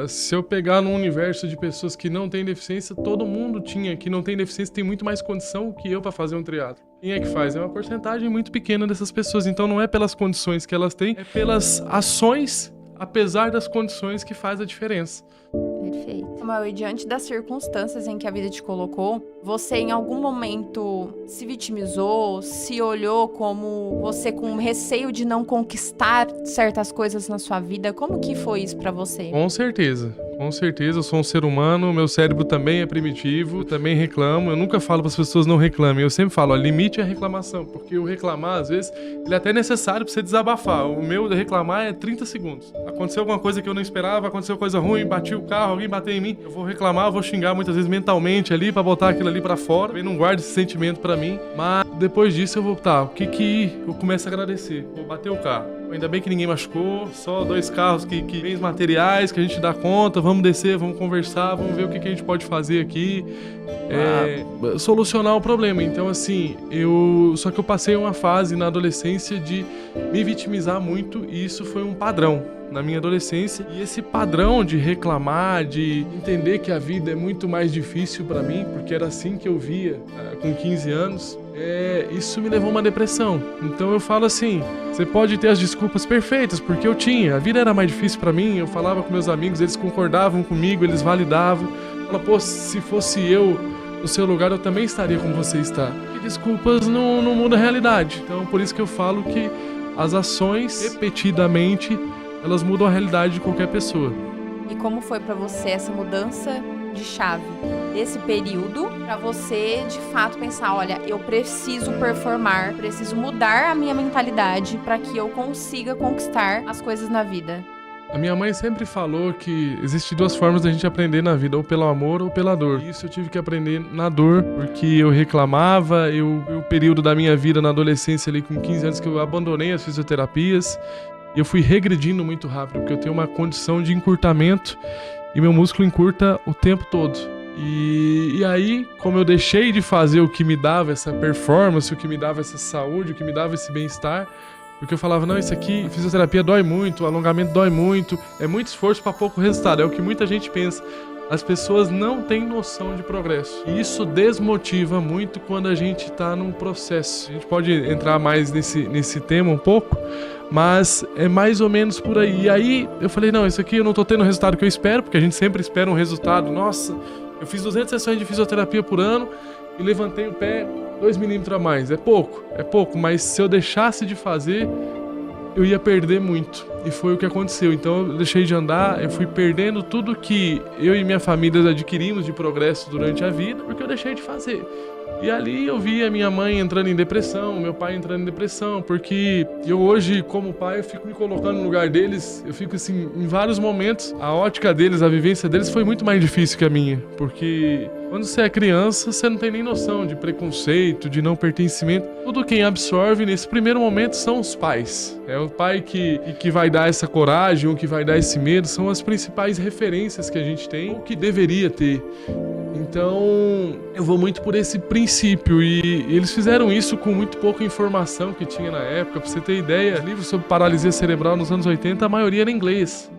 Se eu pegar num universo de pessoas que não têm deficiência, todo mundo que não tem deficiência tem muito mais condição que eu para fazer um triatlo. Quem é que faz? É uma porcentagem muito pequena dessas pessoas. Então não é pelas condições que elas têm, é pelas ações, apesar das condições, que faz a diferença. Perfeito. Samuel, e diante das circunstâncias em que a vida te colocou, você em algum momento se vitimizou, se olhou como você com receio de não conquistar certas coisas na sua vida? Como que foi isso pra você? Com certeza, eu sou um ser humano, meu cérebro também é primitivo, eu também reclamo, eu nunca falo para as pessoas não reclamem, eu sempre falo, ó, limite a reclamação, porque o reclamar, às vezes, ele é até necessário para você desabafar, o meu de reclamar é 30 segundos. Aconteceu alguma coisa que eu não esperava, aconteceu coisa ruim, bati o carro, alguém bateu em mim, eu vou reclamar, eu vou xingar muitas vezes mentalmente ali para botar aquilo ali para fora, eu não guardo esse sentimento para mim, mas depois disso eu vou, eu começo a agradecer, vou bater o carro. Ainda bem que ninguém machucou, só 2 carros que bens materiais que a gente dá conta, vamos descer, vamos conversar, vamos ver o que a gente pode fazer aqui, solucionar o problema. Então assim, só que eu passei uma fase na adolescência de me vitimizar muito e isso foi um padrão na minha adolescência. E esse padrão de reclamar, de entender que a vida é muito mais difícil pra mim, porque era assim que eu via com 15 anos, isso me levou a uma depressão. Então eu falo assim, você pode ter as desculpas perfeitas, porque eu tinha, a vida era mais difícil pra mim, eu falava com meus amigos, eles concordavam comigo, eles validavam. Fala, pô, se fosse eu no seu lugar, eu também estaria como você está. E desculpas não mudam a realidade. Então por isso que eu falo que as ações, repetidamente, elas mudam a realidade de qualquer pessoa. E como foi pra você essa mudança de chave desse período pra você, de fato, pensar, olha, eu preciso performar, preciso mudar a minha mentalidade pra que eu consiga conquistar as coisas na vida? A minha mãe sempre falou que existem 2 formas da gente aprender na vida, ou pelo amor ou pela dor. E isso eu tive que aprender na dor, porque eu reclamava, o período da minha vida na adolescência ali com 15 anos que eu abandonei as fisioterapias, e eu fui regredindo muito rápido, porque eu tenho uma condição de encurtamento e meu músculo encurta o tempo todo. E aí, como eu deixei de fazer o que me dava essa performance, o que me dava essa saúde, o que me dava esse bem-estar, porque eu falava, não, isso aqui, fisioterapia dói muito, alongamento dói muito, é muito esforço para pouco resultado, é o que muita gente pensa. As pessoas não têm noção de progresso. E isso desmotiva muito quando a gente está num processo. A gente pode entrar mais nesse tema um pouco, mas é mais ou menos por aí. E aí eu falei, não, isso aqui eu não tô tendo o resultado que eu espero, porque a gente sempre espera um resultado. Nossa, eu fiz 200 sessões de fisioterapia por ano e levantei o pé 2 milímetros a mais. É pouco, mas se eu deixasse de fazer, eu ia perder muito. E foi o que aconteceu. Então eu deixei de andar, eu fui perdendo tudo que eu e minha família adquirimos de progresso durante a vida, porque eu deixei de fazer. E ali eu vi a minha mãe entrando em depressão, meu pai entrando em depressão, porque eu hoje, como pai, eu fico me colocando no lugar deles, eu fico assim, em vários momentos, a ótica deles, a vivência deles foi muito mais difícil que a minha, porque quando você é criança, você não tem nem noção de preconceito, de não pertencimento. Tudo quem absorve nesse primeiro momento são os pais. É o pai que vai dar essa coragem, o que vai dar esse medo, são as principais referências que a gente tem, o que deveria ter. Então, eu vou muito por esse princípio e eles fizeram isso com muito pouca informação que tinha na época. Pra você ter ideia, livros sobre paralisia cerebral nos anos 80, a maioria era em inglês.